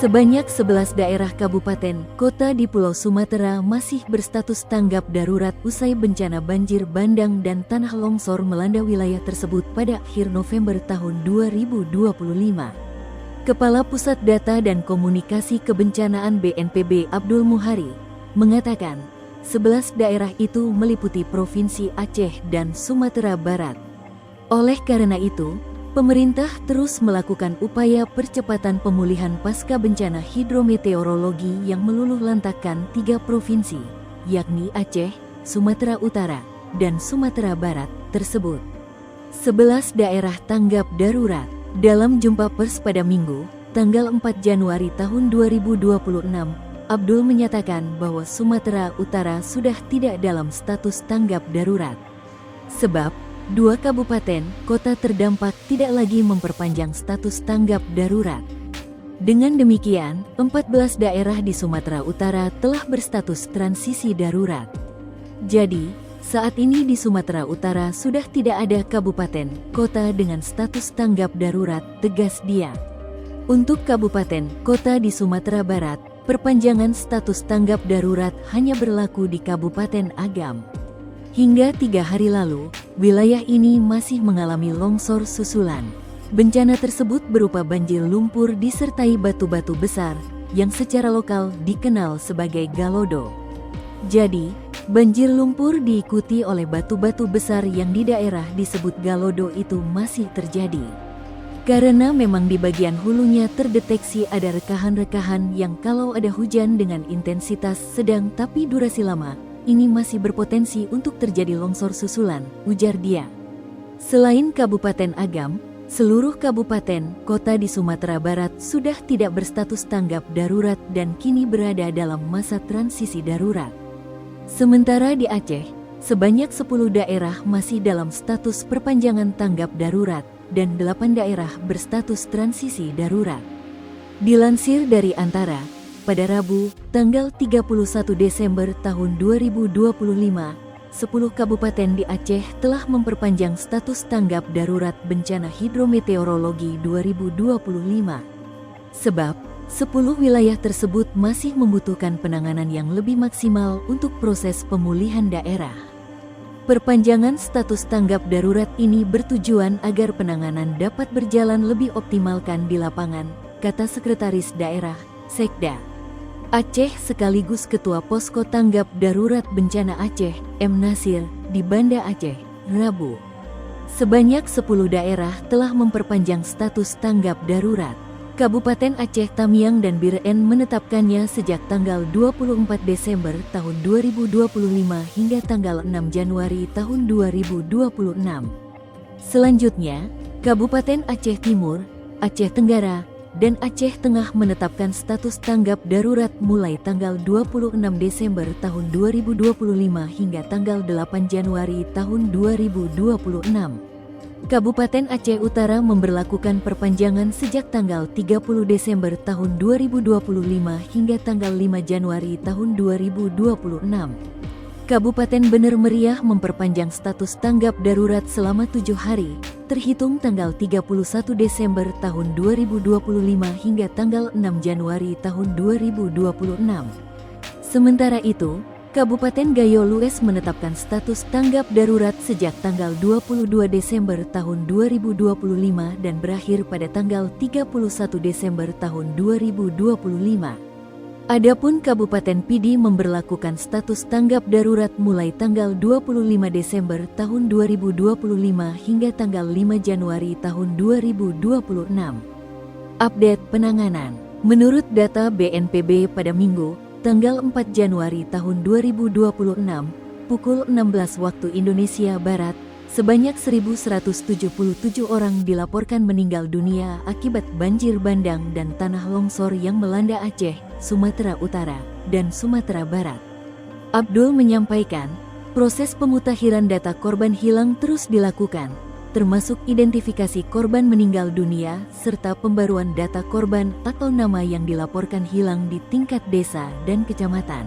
Sebanyak 11 daerah kabupaten, kota di Pulau Sumatera masih berstatus tanggap darurat usai bencana banjir bandang dan tanah longsor melanda wilayah tersebut pada akhir November tahun 2025. Kepala Pusat Data dan Komunikasi Kebencanaan BNPB Abdul Muhari mengatakan, 11 daerah itu meliputi Provinsi Aceh dan Sumatera Barat. Oleh karena itu, pemerintah terus melakukan upaya percepatan pemulihan pasca bencana hidrometeorologi yang meluluh lantakkan 3 provinsi, yakni Aceh, Sumatera Utara, dan Sumatera Barat tersebut. 11 daerah tanggap darurat. Dalam jumpa pers pada Minggu, tanggal 4 Januari tahun 2026, Abdul menyatakan bahwa Sumatera Utara sudah tidak dalam status tanggap darurat. Sebab, 2 kabupaten, kota terdampak tidak lagi memperpanjang status tanggap darurat. Dengan demikian, 14 daerah di Sumatera Utara telah berstatus transisi darurat. Jadi, saat ini di Sumatera Utara sudah tidak ada kabupaten, kota dengan status tanggap darurat, tegas dia. Untuk kabupaten, kota di Sumatera Barat, perpanjangan status tanggap darurat hanya berlaku di Kabupaten Agam. Hingga 3 hari lalu, wilayah ini masih mengalami longsor susulan. Bencana tersebut berupa banjir lumpur disertai batu-batu besar, yang secara lokal dikenal sebagai galodo. Jadi, banjir lumpur diikuti oleh batu-batu besar yang di daerah disebut galodo itu masih terjadi. Karena memang di bagian hulunya terdeteksi ada rekahan-rekahan yang kalau ada hujan dengan intensitas sedang tapi durasi lama, ini masih berpotensi untuk terjadi longsor susulan, ujar dia. Selain Kabupaten Agam, seluruh kabupaten, kota di Sumatera Barat sudah tidak berstatus tanggap darurat dan kini berada dalam masa transisi darurat. Sementara di Aceh, sebanyak 10 daerah masih dalam status perpanjangan tanggap darurat dan 8 daerah berstatus transisi darurat. Dilansir dari Antara, pada Rabu, tanggal 31 Desember tahun 2025, 10 kabupaten di Aceh telah memperpanjang status tanggap darurat bencana hidrometeorologi 2025. Sebab, 10 wilayah tersebut masih membutuhkan penanganan yang lebih maksimal untuk proses pemulihan daerah. Perpanjangan status tanggap darurat ini bertujuan agar penanganan dapat berjalan lebih optimalkan di lapangan, kata Sekretaris Daerah, Sekda Aceh sekaligus Ketua Posko Tanggap Darurat Bencana Aceh, M. Nasir, di Banda Aceh, Rabu. Sebanyak 10 daerah telah memperpanjang status tanggap darurat. Kabupaten Aceh Tamiang dan Biren menetapkannya sejak tanggal 24 Desember tahun 2025 hingga tanggal 6 Januari tahun 2026. Selanjutnya, Kabupaten Aceh Timur, Aceh Tenggara, dan Aceh Tengah menetapkan status tanggap darurat mulai tanggal 26 Desember tahun 2025 hingga tanggal 8 Januari tahun 2026. Kabupaten Aceh Utara memberlakukan perpanjangan sejak tanggal 30 Desember tahun 2025 hingga tanggal 5 Januari tahun 2026. Kabupaten Bener Meriah memperpanjang status tanggap darurat selama 7 hari, terhitung tanggal 31 Desember tahun 2025 hingga tanggal 6 Januari tahun 2026. Sementara itu, Kabupaten Gayo Lues menetapkan status tanggap darurat sejak tanggal 22 Desember tahun 2025 dan berakhir pada tanggal 31 Desember tahun 2025. Adapun Kabupaten Pidi memberlakukan status tanggap darurat mulai tanggal 25 Desember tahun 2025 hingga tanggal 5 Januari tahun 2026. Update penanganan. Menurut data BNPB pada Minggu, tanggal 4 Januari tahun 2026, pukul 16 waktu Indonesia Barat, sebanyak 1.177 orang dilaporkan meninggal dunia akibat banjir bandang dan tanah longsor yang melanda Aceh, Sumatera Utara, dan Sumatera Barat. Abdul menyampaikan, proses pemutakhiran data korban hilang terus dilakukan, termasuk identifikasi korban meninggal dunia serta pembaruan data korban atau nama yang dilaporkan hilang di tingkat desa dan kecamatan.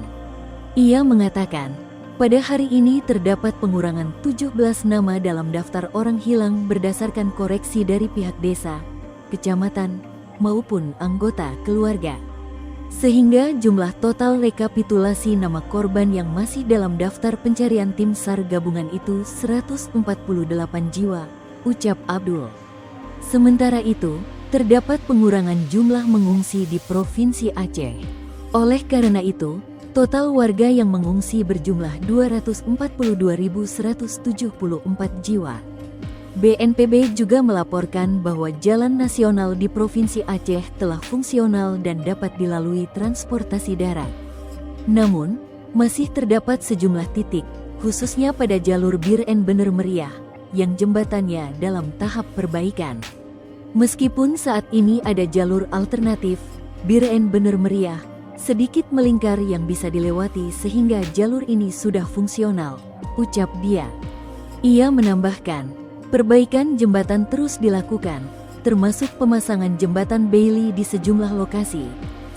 Ia mengatakan, pada hari ini terdapat pengurangan 17 nama dalam daftar orang hilang berdasarkan koreksi dari pihak desa, kecamatan, maupun anggota keluarga. Sehingga jumlah total rekapitulasi nama korban yang masih dalam daftar pencarian tim SAR gabungan itu 148 jiwa, ucap Abdul. Sementara itu, terdapat pengurangan jumlah mengungsi di Provinsi Aceh. Oleh karena itu, total warga yang mengungsi berjumlah 242.174 jiwa. BNPB juga melaporkan bahwa jalan nasional di Provinsi Aceh telah fungsional dan dapat dilalui transportasi darat. Namun, masih terdapat sejumlah titik, khususnya pada jalur Bir en Bener Meriah, yang jembatannya dalam tahap perbaikan. Meskipun saat ini ada jalur alternatif, Bir en Bener Meriah, sedikit melingkar yang bisa dilewati sehingga jalur ini sudah fungsional, ucap dia. Ia menambahkan, perbaikan jembatan terus dilakukan, termasuk pemasangan jembatan Bailey di sejumlah lokasi,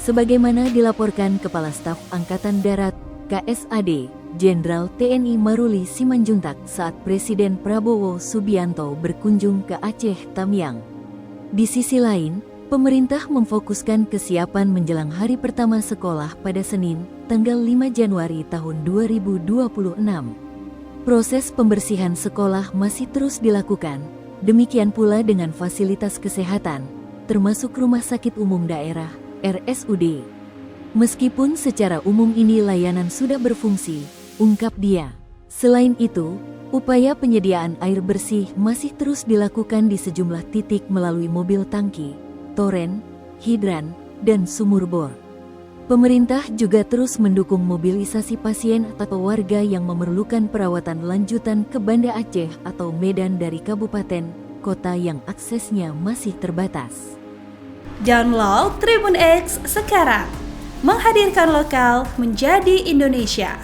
sebagaimana dilaporkan Kepala Staf Angkatan Darat, KSAD, Jenderal TNI Maruli Simanjuntak saat Presiden Prabowo Subianto berkunjung ke Aceh Tamiang. Di sisi lain, pemerintah memfokuskan kesiapan menjelang hari pertama sekolah pada Senin, tanggal 5 Januari tahun 2026. Proses pembersihan sekolah masih terus dilakukan, demikian pula dengan fasilitas kesehatan, termasuk Rumah Sakit Umum Daerah, RSUD. Meskipun secara umum ini layanan sudah berfungsi, ungkap dia. Selain itu, upaya penyediaan air bersih masih terus dilakukan di sejumlah titik melalui mobil tangki, toren, hidran, dan sumur bor. Pemerintah juga terus mendukung mobilisasi pasien atau warga yang memerlukan perawatan lanjutan ke Banda Aceh atau Medan dari kabupaten, kota yang aksesnya masih terbatas. Download Tribun X sekarang, menghadirkan lokal menjadi Indonesia.